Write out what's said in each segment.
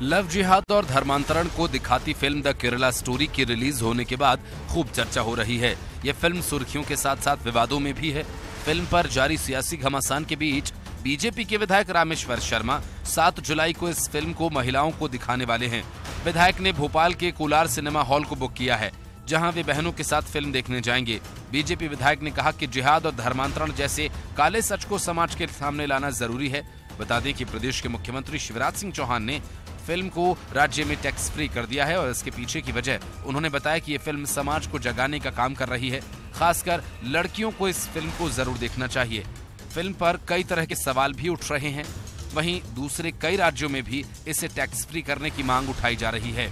Love जिहाद और धर्मांतरण को दिखाती फिल्म द केरला स्टोरी की रिलीज होने के बाद खूब चर्चा हो रही है। ये फिल्म सुर्खियों के साथ साथ विवादों में भी है। फिल्म पर जारी सियासी घमासान के बीच बीजेपी के विधायक रामेश्वर शर्मा 7 जुलाई को इस फिल्म को महिलाओं को दिखाने वाले हैं। विधायक ने भोपाल के कोलार सिनेमा हॉल को बुक किया है, जहां वे बहनों के साथ फिल्म देखने जाएंगे। बीजेपी विधायक ने कहा कि जिहाद और धर्मांतरण जैसे काले सच को समाज के सामने लाना जरूरी है। बता दें कि प्रदेश के मुख्यमंत्री शिवराज सिंह चौहान ने फिल्म को राज्य में टैक्स फ्री कर दिया है और इसके पीछे की वजह उन्होंने बताया कि ये फिल्म समाज को जगाने का काम कर रही है। खासकर लड़कियों को इस फिल्म को जरूर देखना चाहिए। फिल्म पर कई तरह के सवाल भी उठ रहे हैं। वहीं दूसरे कई राज्यों में भी इसे टैक्स फ्री करने की मांग उठाई जा रही है।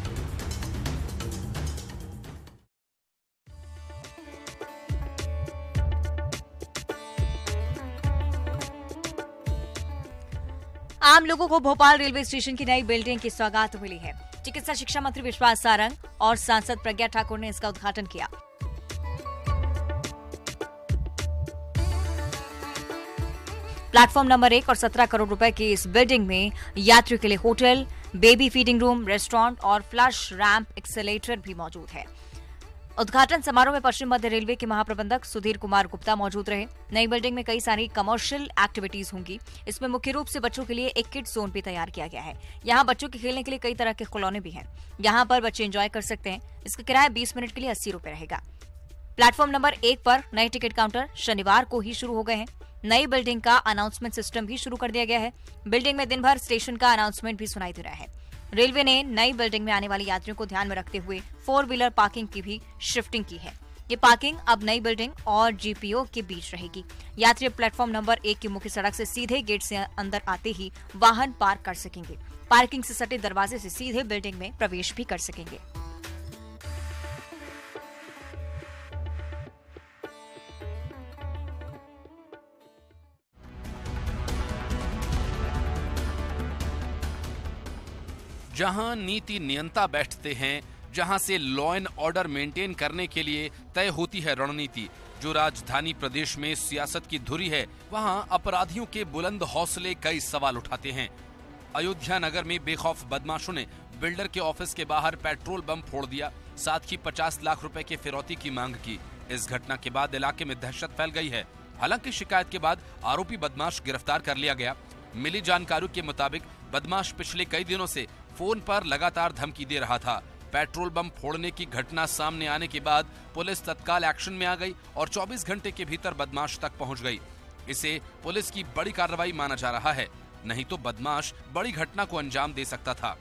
आम लोगों को भोपाल रेलवे स्टेशन की नई बिल्डिंग की सौगात मिली है। चिकित्सा शिक्षा मंत्री विश्वास सारंग और सांसद प्रज्ञा ठाकुर ने इसका उद्घाटन किया। प्लेटफॉर्म नंबर 1 और 17 करोड़ रुपए की इस बिल्डिंग में यात्रियों के लिए hotel, baby feeding room, restaurant और फ्लश रैंप एक्सेलेटर भी मौजूद है। उद्घाटन समारोह में पश्चिम मध्य रेलवे के महाप्रबंधक सुधीर कुमार गुप्ता मौजूद रहे। नई बिल्डिंग में कई सारी कमर्शियल एक्टिविटीज होंगी। इसमें मुख्य रूप से बच्चों के लिए एक किड जोन भी तैयार किया गया है। यहाँ बच्चों के खेलने के लिए कई तरह के खिलौने भी हैं। यहाँ पर बच्चे एंजॉय कर सकते हैं। इसका किराया 20 मिनट के लिए 80 रुपए रहेगा। प्लेटफॉर्म नंबर 1 पर नए टिकट काउंटर शनिवार को ही शुरू हो गए हैं। नई बिल्डिंग का अनाउंसमेंट सिस्टम भी शुरू कर दिया गया है। बिल्डिंग में दिन भर स्टेशन का अनाउंसमेंट भी सुनाई दे रहा है। रेलवे ने नई बिल्डिंग में आने वाले यात्रियों को ध्यान में रखते हुए 4 व्हीलर पार्किंग की भी शिफ्टिंग की है। ये पार्किंग अब नई बिल्डिंग और जीपीओ के बीच रहेगी। यात्री प्लेटफॉर्म नंबर 1 की मुख्य सड़क से सीधे गेट से अंदर आते ही वाहन पार्क कर सकेंगे। पार्किंग से सटे दरवाजे से सीधे बिल्डिंग में प्रवेश भी कर सकेंगे। जहां नीति नियंता बैठते हैं, जहां से लॉ एंड ऑर्डर मेंटेन करने के लिए तय होती है रणनीति, जो राजधानी प्रदेश में सियासत की धुरी है, वहां अपराधियों के बुलंद हौसले कई सवाल उठाते हैं। अयोध्या नगर में बेखौफ बदमाशों ने बिल्डर के ऑफिस के बाहर पेट्रोल बम फोड़ दिया, साथ ही 50 लाख रुपए के फिरौती की मांग की। इस घटना के बाद इलाके में दहशत फैल गई है। हालांकि शिकायत के बाद आरोपी बदमाश गिरफ्तार कर लिया गया। मिली जानकारी के मुताबिक बदमाश पिछले कई दिनों से फोन पर लगातार धमकी दे रहा था। पेट्रोल बम फोड़ने की घटना सामने आने के बाद पुलिस तत्काल एक्शन में आ गई और 24 घंटे के भीतर बदमाश तक पहुंच गई। इसे पुलिस की बड़ी कार्रवाई माना जा रहा है, नहीं तो बदमाश बड़ी घटना को अंजाम दे सकता था।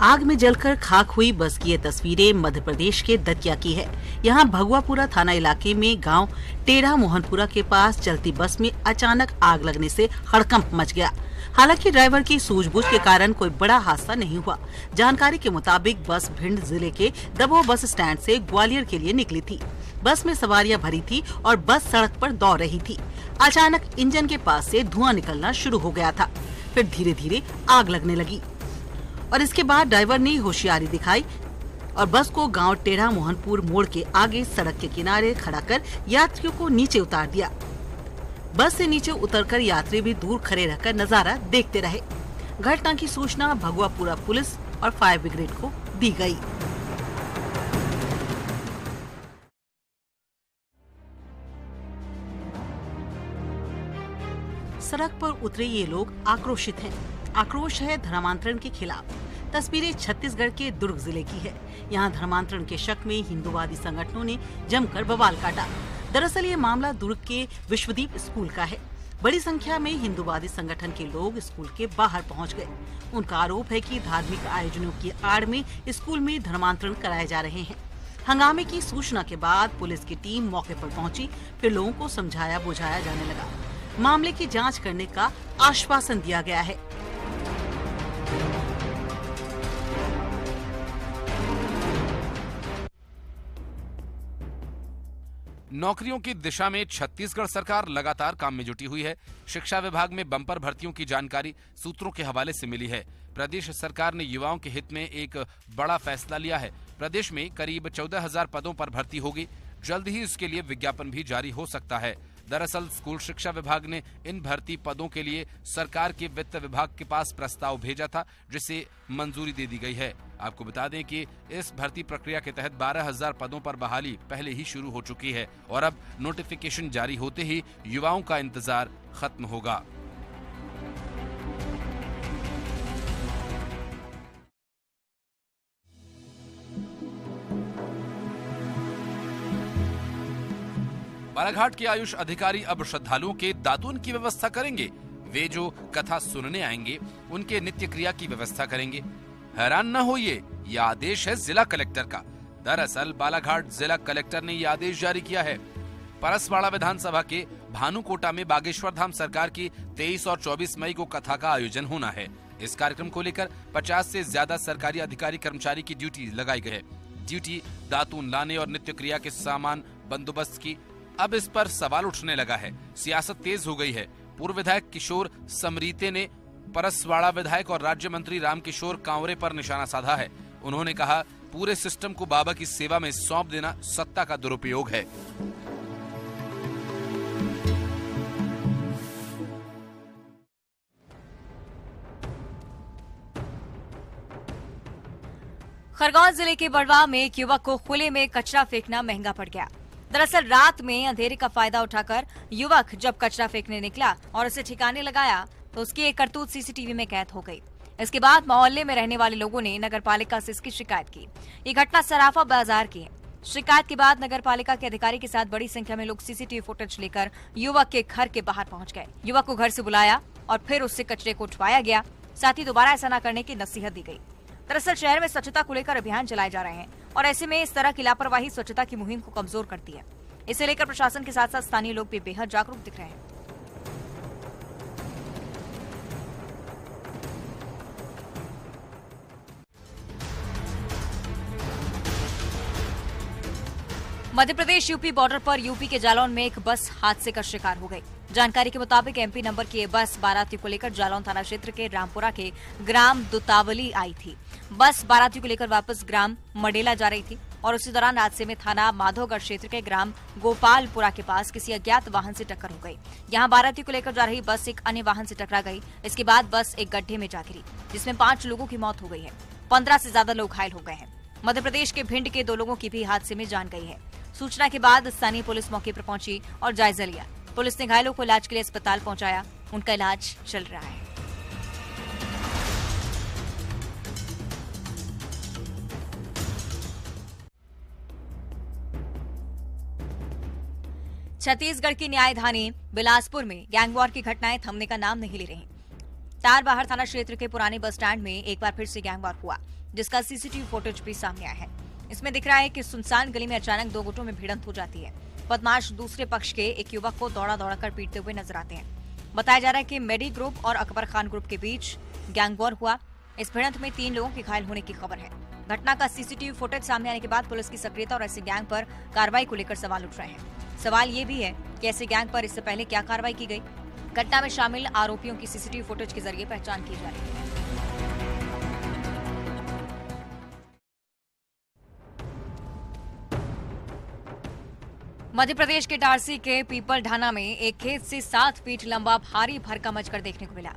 आग में जलकर खाक हुई बस की ये तस्वीरें मध्य प्रदेश के दतिया की है। यहाँ भगवापुरा थाना इलाके में गांव टेढ़ा मोहनपुरा के पास चलती बस में अचानक आग लगने से हड़कंप मच गया। हालांकि ड्राइवर की सूझबूझ के कारण कोई बड़ा हादसा नहीं हुआ। जानकारी के मुताबिक बस भिंड जिले के दबोह बस स्टैंड से ग्वालियर के लिए निकली थी। बस में सवारियां भरी थी और बस सड़क पर दौड़ रही थी। अचानक इंजन के पास से धुआं निकलना शुरू हो गया था। फिर धीरे धीरे आग लगने लगी और इसके बाद ड्राइवर ने होशियारी दिखाई और बस को गांव टेढ़ा मोहनपुर मोड़ के आगे सड़क के किनारे खड़ा कर यात्रियों को नीचे उतार दिया। बस से नीचे उतरकर यात्री भी दूर खड़े रहकर नजारा देखते रहे। घटना की सूचना भगवापुरा पुलिस और फायर ब्रिगेड को दी गई। सड़क पर उतरे ये लोग आक्रोशित हैं। आक्रोश है धर्मांतरण के खिलाफ। तस्वीरें छत्तीसगढ़ के दुर्ग जिले की है। यहाँ धर्मांतरण के शक में हिंदूवादी संगठनों ने जमकर बवाल काटा। दरअसल ये मामला दुर्ग के विश्वदीप स्कूल का है। बड़ी संख्या में हिंदूवादी संगठन के लोग स्कूल के बाहर पहुँच गए। उनका आरोप है कि धार्मिक आयोजनों की आड़ में स्कूल में धर्मांतरण कराए जा रहे हैं। हंगामे की सूचना के बाद पुलिस की टीम मौके पर पहुंची। फिर लोगों को समझाया बुझाया जाने लगा। मामले की जांच करने का आश्वासन दिया गया है। नौकरियों की दिशा में छत्तीसगढ़ सरकार लगातार काम में जुटी हुई है। शिक्षा विभाग में बम्पर भर्तियों की जानकारी सूत्रों के हवाले से मिली है। प्रदेश सरकार ने युवाओं के हित में एक बड़ा फैसला लिया है। प्रदेश में करीब 14,000 पदों पर भर्ती होगी। जल्द ही इसके लिए विज्ञापन भी जारी हो सकता है। दरअसल स्कूल शिक्षा विभाग ने इन भर्ती पदों के लिए सरकार के वित्त विभाग के पास प्रस्ताव भेजा था, जिसे मंजूरी दे दी गई है। आपको बता दें कि इस भर्ती प्रक्रिया के तहत 12,000 पदों पर बहाली पहले ही शुरू हो चुकी है और अब नोटिफिकेशन जारी होते ही युवाओं का इंतजार खत्म होगा। बालाघाट के आयुष अधिकारी अब श्रद्धालुओं के दातून की व्यवस्था करेंगे। वे जो कथा सुनने आएंगे उनके नित्य क्रिया की व्यवस्था करेंगे। हैरान न होइए, यह आदेश है जिला कलेक्टर का। दरअसल बालाघाट जिला कलेक्टर ने यह आदेश जारी किया है। परसवाड़ा विधानसभा के भानुकोटा में बागेश्वर धाम सरकार की 23 और 24 मई को कथा का आयोजन होना है। इस कार्यक्रम को लेकर 50 से ज्यादा सरकारी अधिकारी कर्मचारी की ड्यूटी लगाई गई है। ड्यूटी दातून लाने और नित्य क्रिया के सामान बंदोबस्त की। अब इस पर सवाल उठने लगा है। सियासत तेज हो गई है। पूर्व विधायक किशोर समरीते ने परसवाड़ा विधायक और राज्य मंत्री रामकिशोर कांवरे पर निशाना साधा है। उन्होंने कहा, पूरे सिस्टम को बाबा की सेवा में सौंप देना सत्ता का दुरुपयोग है। खरगोन जिले के बड़वा में एक युवक को खुले में कचरा फेंकना महंगा पड़ गया। दरअसल रात में अंधेरे का फायदा उठाकर युवक जब कचरा फेंकने निकला और उसे ठिकाने लगाया तो उसकी एक करतूत सीसीटीवी में कैद हो गई। इसके बाद मोहल्ले में रहने वाले लोगों ने नगरपालिका से इसकी शिकायत की। ये घटना सराफा बाजार की है। शिकायत के बाद नगरपालिका के अधिकारी के साथ बड़ी संख्या में लोग सीसीटीवी फुटेज लेकर युवक के घर के बाहर पहुंच गए। युवक को घर से बुलाया और फिर उससे कचरे को उठवाया गया। साथ ही दोबारा ऐसा न करने की नसीहत दी गई। दरअसल शहर में स्वच्छता को लेकर अभियान चलाए जा रहे हैं और ऐसे में इस तरह की लापरवाही स्वच्छता की मुहिम को कमजोर करती है। इसे लेकर प्रशासन के साथ साथ स्थानीय लोग भी बेहद जागरूक दिख रहे हैं। मध्य प्रदेश यूपी बॉर्डर पर यूपी के जालौन में एक बस हादसे का शिकार हो गई। जानकारी के मुताबिक एमपी नंबर की ये बस बारातियों को लेकर जालौन थाना क्षेत्र के रामपुरा के ग्राम दुतावली आई थी। बस बारातियों को लेकर वापस ग्राम मडेला जा रही थी और उसी दौरान हादसे में थाना माधोगढ़ क्षेत्र के ग्राम गोपालपुरा के पास किसी अज्ञात वाहन से टक्कर हो गई। यहां बारातियों को लेकर जा रही बस एक अन्य वाहन से टकरा गई। इसके बाद बस एक गड्ढे में जा गिरी, जिसमें 5 लोगों की मौत हो गई है। 15 से ज्यादा लोग घायल हो गए हैं। मध्य प्रदेश के भिंड के 2 लोगों की भी हादसे में जान गई है। सूचना के बाद स्थानीय पुलिस मौके पर पहुंची और जायजा लिया। पुलिस ने घायलों को इलाज के लिए अस्पताल पहुंचाया। उनका इलाज चल रहा है। छत्तीसगढ़ की न्यायधानी बिलासपुर में गैंगवॉर की घटनाएं थमने का नाम नहीं ले रही। तारबहार थाना क्षेत्र के पुराने बस स्टैंड में एक बार फिर से गैंगवॉर हुआ, जिसका सीसीटीवी फुटेज भी सामने आया है। इसमें दिख रहा है कि सुनसान गली में अचानक 2 गुटों में भिड़ंत हो जाती है। बदमाश दूसरे पक्ष के एक युवक को दौड़ा कर पीटते हुए नजर आते हैं। बताया जा रहा है कि मेडी ग्रुप और अकबर खान ग्रुप के बीच गैंगवॉर हुआ। इस भिड़ंत में 3 लोगों के घायल होने की खबर है। घटना का सीसीटीवी फुटेज सामने आने के बाद पुलिस की सक्रियता और ऐसे गैंग पर कार्रवाई को लेकर सवाल उठ रहे हैं। सवाल ये भी है कि ऐसे गैंग पर इससे पहले क्या कार्रवाई की गई। घटना में शामिल आरोपियों की सीसीटीवी फुटेज के जरिए पहचान की जा रही है। मध्य प्रदेश के डारसी के पीपल ढाना में एक खेत से 7 फीट लंबा भारी भरकम अजगर देखने को मिला।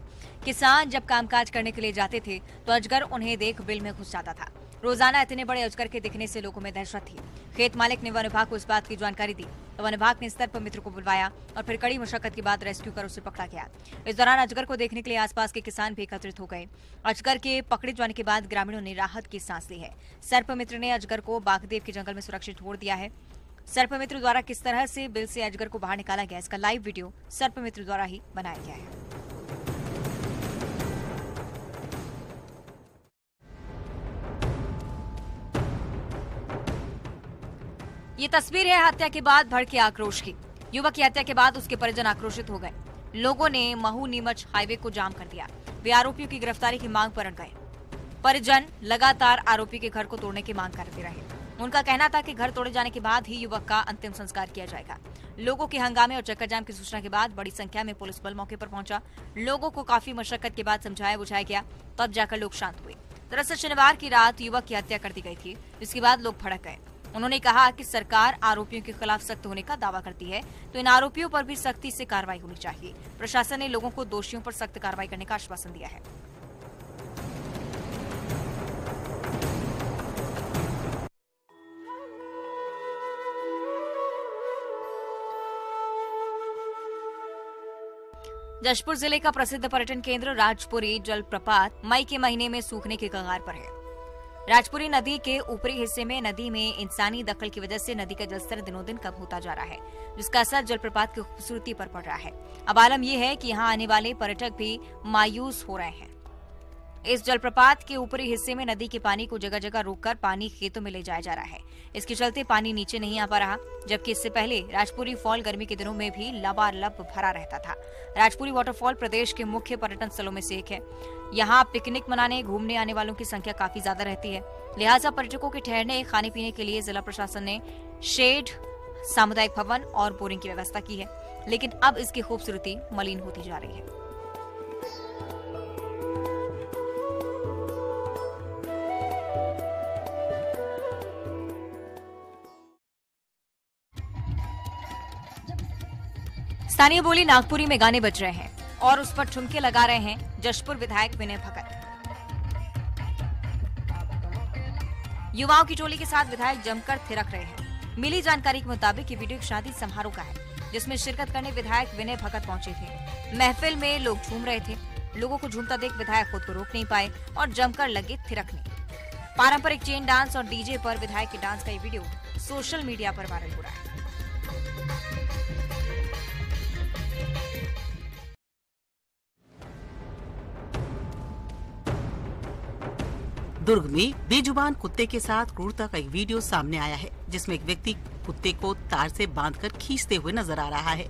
किसान जब कामकाज करने के लिए जाते थे तो अजगर उन्हें देख बिल में घुस जाता था। रोजाना इतने बड़े अजगर के दिखने से लोगों में दहशत थी। खेत मालिक ने वन विभाग को इस बात की जानकारी दी तो वन विभाग ने सर्पमित्र को बुलवाया और फिर कड़ी मशक्कत के बाद रेस्क्यू कर उसे पकड़ा गया। इस दौरान अजगर को देखने के लिए आसपास के किसान भी एकत्रित हो गए। अजगर के पकड़े जाने के बाद ग्रामीणों ने राहत की सांस ली है। सर्पमित्र ने अजगर को बागदेव के जंगल में सुरक्षित छोड़ दिया है। सर्पमित्र द्वारा किस तरह से बिल से अजगर को बाहर निकाला गया, इसका लाइव वीडियो सर्पमित्र द्वारा ही बनाया गया है। ये तस्वीर है हत्या के बाद भड़के आक्रोश की। युवक की हत्या के बाद उसके परिजन आक्रोशित हो गए। लोगों ने महू नीमच हाईवे को जाम कर दिया। वे आरोपियों की गिरफ्तारी की मांग पर अड़ गए। परिजन लगातार आरोपी के घर को तोड़ने की मांग करते रहे। उनका कहना था कि घर तोड़े जाने के बाद ही युवक का अंतिम संस्कार किया जाएगा। लोगों के हंगामे और चक्काजाम की सूचना के बाद बड़ी संख्या में पुलिस बल मौके पर पहुंचा। लोगों को काफी मशक्कत के बाद समझाया बुझाया गया, तब जाकर लोग शांत हुए। दरअसल शनिवार की रात युवक की हत्या कर दी गई थी, जिसके बाद लोग भड़क गए। उन्होंने कहा कि सरकार आरोपियों के खिलाफ सख्त होने का दावा करती है, तो इन आरोपियों पर भी सख्ती से कार्रवाई होनी चाहिए। प्रशासन ने लोगों को दोषियों पर सख्त कार्रवाई करने का आश्वासन दिया है। जशपुर जिले का प्रसिद्ध पर्यटन केंद्र राजपुरी जलप्रपात मई के महीने में सूखने के कगार पर है। राजपुरी नदी के ऊपरी हिस्से में नदी में इंसानी दखल की वजह से नदी का जलस्तर दिनों दिन कम होता जा रहा है, जिसका असर जलप्रपात की खूबसूरती पर पड़ रहा है। अब आलम यह है कि यहाँ आने वाले पर्यटक भी मायूस हो रहे हैं। इस जलप्रपात के ऊपरी हिस्से में नदी के पानी को जगह जगह रोककर पानी खेतों में ले जाया जा रहा है। इसके चलते पानी नीचे नहीं आ पा रहा, जबकि इससे पहले राजपुरी फॉल गर्मी के दिनों में भी लबालब भरा रहता था। राजपुरी वाटरफॉल प्रदेश के मुख्य पर्यटन स्थलों में से एक है। यहाँ पिकनिक मनाने घूमने आने वालों की संख्या काफी ज्यादा रहती है, लिहाजा पर्यटकों के ठहरने खाने पीने के लिए जिला प्रशासन ने शेड, सामुदायिक भवन और बोरिंग की व्यवस्था की है, लेकिन अब इसकी खूबसूरती मलिन होती जा रही है। स्थानीय बोली नागपुरी में गाने बज रहे हैं और उस पर ठुमके लगा रहे हैं जशपुर विधायक विनय भगत। युवाओं की टोली के साथ विधायक जमकर थिरक रहे हैं। मिली जानकारी के मुताबिक ये वीडियो एक शादी समारोह का है, जिसमें शिरकत करने विधायक विनय भगत पहुंचे थे। महफिल में लोग झूम रहे थे। लोगों को झूमता देख विधायक खुद को रोक नहीं पाए और जमकर लगे थिरकने। पारंपरिक चेन डांस और डीजे पर विधायक के डांस का ये वीडियो सोशल मीडिया पर वायरल हो रहा है। दुर्ग में बेजुबान कुत्ते के साथ क्रूरता का एक वीडियो सामने आया है, जिसमें एक व्यक्ति कुत्ते को तार से बांधकर खींचते हुए नजर आ रहा है।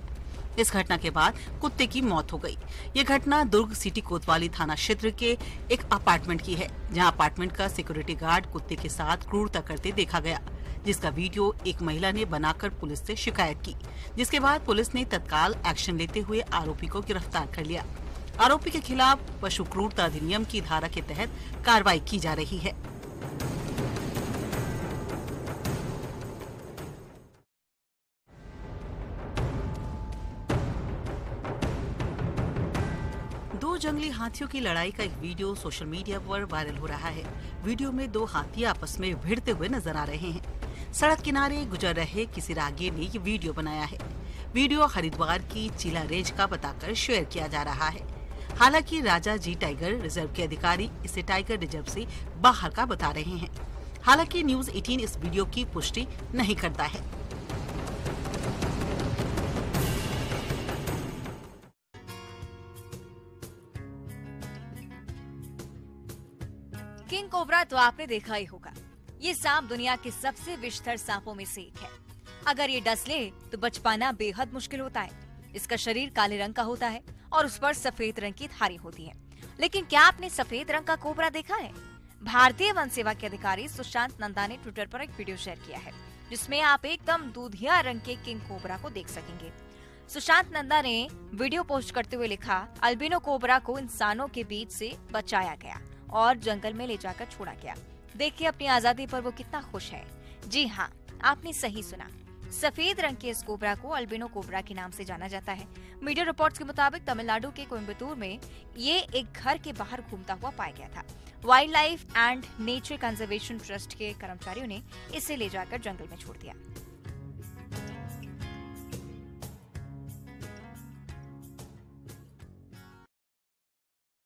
इस घटना के बाद कुत्ते की मौत हो गई। ये घटना दुर्ग सिटी कोतवाली थाना क्षेत्र के एक अपार्टमेंट की है, जहां अपार्टमेंट का सिक्योरिटी गार्ड कुत्ते के साथ क्रूरता करते देखा गया, जिसका वीडियो एक महिला ने बनाकर पुलिस से शिकायत की, जिसके बाद पुलिस ने तत्काल एक्शन लेते हुए आरोपी को गिरफ्तार कर लिया। आरोपी के खिलाफ पशु क्रूरता अधिनियम की धारा के तहत कार्रवाई की जा रही है। दो जंगली हाथियों की लड़ाई का एक वीडियो सोशल मीडिया पर वायरल हो रहा है। वीडियो में दो हाथी आपस में भिड़ते हुए नजर आ रहे हैं। सड़क किनारे गुजर रहे किसी राहगीर ने ये वीडियो बनाया है। वीडियो हरिद्वार की चिला रेंज का बताकर शेयर किया जा रहा है। हालांकि राजा जी टाइगर रिजर्व के अधिकारी इसे टाइगर रिजर्व से बाहर का बता रहे हैं। हालांकि न्यूज़ 18 इस वीडियो की पुष्टि नहीं करता है। किंग कोबरा तो आपने देखा ही होगा। ये सांप दुनिया के सबसे विषधर सांपों में से एक है। अगर ये डस ले तो बच पाना बेहद मुश्किल होता है। इसका शरीर काले रंग का होता है और उस पर सफेद रंग की धारी होती है। लेकिन क्या आपने सफेद रंग का कोबरा देखा है? भारतीय वन सेवा के अधिकारी सुशांत नंदा ने ट्विटर पर एक वीडियो शेयर किया है, जिसमें आप एकदम दूधिया रंग के किंग कोबरा को देख सकेंगे। सुशांत नंदा ने वीडियो पोस्ट करते हुए लिखा, अल्बिनो कोबरा को इंसानों के बीच से बचाया गया और जंगल में ले जाकर छोड़ा गया। देखिए अपनी आजादी पर वो कितना खुश है। जी हाँ, आपने सही सुना। सफेद रंग के इस कोबरा को अल्बिनो कोबरा के नाम से जाना जाता है। मीडिया रिपोर्ट्स के मुताबिक तमिलनाडु के कोयम्बटूर में ये एक घर के बाहर घूमता हुआ पाया गया था। Wild life and nature conservation trust के कर्मचारियों ने इसे ले जाकर जंगल में छोड़ दिया।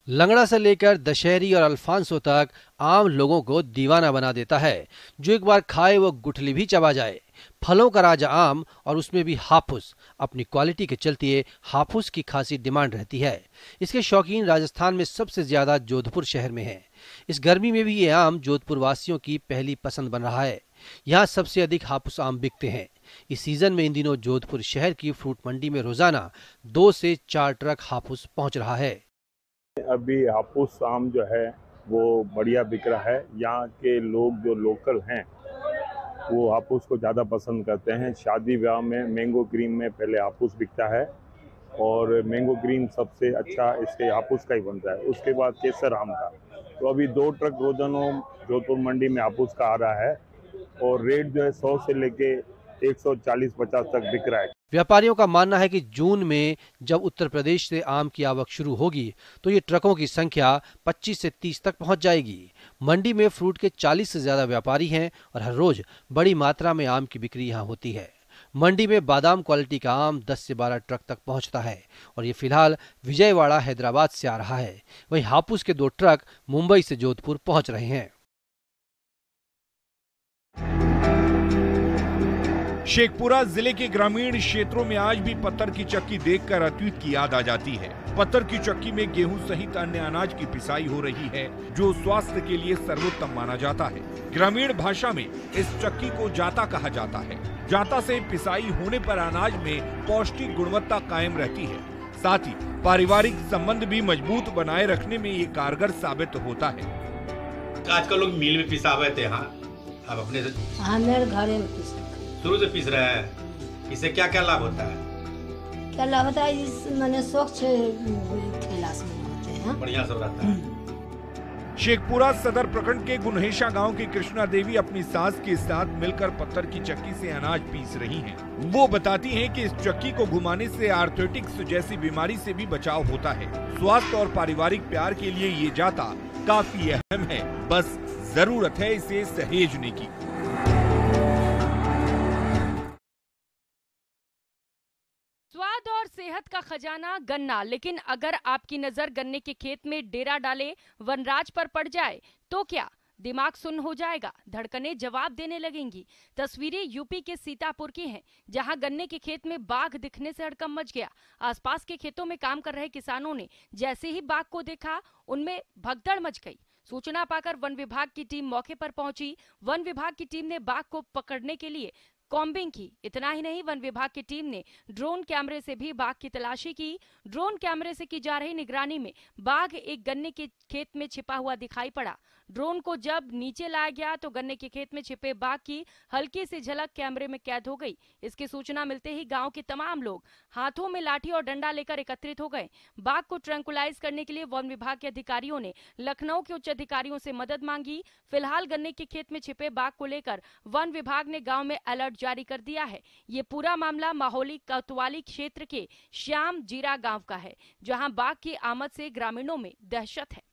लंगड़ा से लेकर दशहरी और अल्फांसो तक आम लोगों को दीवाना बना देता है। जो एक बार खाए वो गुठली भी चबा जाए। फलों का राजा आम और उसमें भी हाफूस। अपनी क्वालिटी के चलते हाफूस की खासी डिमांड रहती है। इसके शौकीन राजस्थान में सबसे ज्यादा जोधपुर शहर में है। इस गर्मी में भी ये आम जोधपुर वासियों की पहली पसंद बन रहा है। यहाँ सबसे अधिक हाफूस आम बिकते हैं। इस सीजन में इन दिनों जोधपुर शहर की फ्रूट मंडी में रोजाना 2 से 4 ट्रक हाफूस पहुँच रहा है। अभी हाफूस आम जो है वो बढ़िया बिक रहा है। यहाँ के लोग जो लोकल हैं वो हापुस को ज़्यादा पसंद करते हैं। शादी ब्याह में मैंगो क्रीम में पहले हापुस बिकता है और मैंगो क्रीम सबसे अच्छा इसके हापुस का ही बनता है, उसके बाद केसर आम का। तो अभी 2 ट्रक रोजाना जोधपुर मंडी में हापुस का आ रहा है और रेट जो है 100 से लेके 140-50 तक बिक रहा है। व्यापारियों का मानना है कि जून में जब उत्तर प्रदेश से आम की आवक शुरू होगी तो ये ट्रकों की संख्या 25 से 30 तक पहुंच जाएगी। मंडी में फ्रूट के 40 से ज्यादा व्यापारी हैं और हर रोज बड़ी मात्रा में आम की बिक्री यहां होती है। मंडी में बादाम क्वालिटी का आम 10 से 12 ट्रक तक पहुंचता है और ये फिलहाल विजयवाड़ा हैदराबाद से आ रहा है। वहीं हापुस के 2 ट्रक मुंबई से जोधपुर पहुंच रहे हैं। शेखपुरा जिले के ग्रामीण क्षेत्रों में आज भी पत्थर की चक्की देखकर अतीत की याद आ जाती है। पत्थर की चक्की में गेहूं सहित अन्य अनाज की पिसाई हो रही है, जो स्वास्थ्य के लिए सर्वोत्तम माना जाता है। ग्रामीण भाषा में इस चक्की को जाता कहा जाता है। जाता से पिसाई होने पर अनाज में पौष्टिक गुणवत्ता कायम रहती है। साथ ही पारिवारिक संबंध भी मजबूत बनाए रखने में ये कारगर साबित होता है। आजकल लोग मिल में पिसावे थे, हाँ अब अपने मेरे घरे में पिसा शुरू से पीस रहे हैं। इससे क्या क्या लाभ होता है? क्या लाभ होता है? इस मैंने स्वच्छ ठेला से होते हैं, बढ़िया सब रहता है। शेखपुरा सदर प्रखंड के गुनहेशा गांव की कृष्णा देवी अपनी सास के साथ मिलकर पत्थर की चक्की से अनाज पीस रही हैं। वो बताती हैं कि इस चक्की को घुमाने से आर्थराइटिस जैसी बीमारी से भी बचाव होता है। स्वास्थ्य और पारिवारिक प्यार के लिए ये जाता काफी अहम है, बस जरूरत है इसे सहेजने की। स्वाद और सेहत का खजाना गन्ना, लेकिन अगर आपकी नजर गन्ने के खेत में डेरा डाले वनराज पर पड़ जाए तो क्या? दिमाग सुन्न हो जाएगा, धड़कनें जवाब देने लगेंगी। तस्वीरें यूपी के सीतापुर की हैं, जहां गन्ने के खेत में बाघ दिखने से हड़कंप मच गया। आसपास के खेतों में काम कर रहे किसानों ने जैसे ही बाघ को देखा, उनमें भगदड़ मच गई। सूचना पाकर वन विभाग की टीम मौके पर पहुंची। वन विभाग की टीम ने बाघ को पकड़ने के लिए कॉम्बिंग की। इतना ही नहीं, वन विभाग की टीम ने ड्रोन कैमरे से भी बाघ की तलाशी की। ड्रोन कैमरे से की जा रही निगरानी में बाघ एक गन्ने के खेत में छिपा हुआ दिखाई पड़ा। ड्रोन को जब नीचे लाया गया तो गन्ने के खेत में छिपे बाघ की हल्की सी झलक कैमरे में कैद हो गई। इसकी सूचना मिलते ही गांव के तमाम लोग हाथों में लाठी और डंडा लेकर एकत्रित हो गए। बाघ को ट्रैंकुलाइज करने के लिए वन विभाग के अधिकारियों ने लखनऊ के उच्च अधिकारियों से मदद मांगी। फिलहाल गन्ने के खेत में छिपे बाघ को लेकर वन विभाग ने गाँव में अलर्ट जारी कर दिया है। ये पूरा मामला माहौली कोतवाली क्षेत्र के श्याम जीरा गांव का है, जहां बाघ की आमद से ग्रामीणों में दहशत है।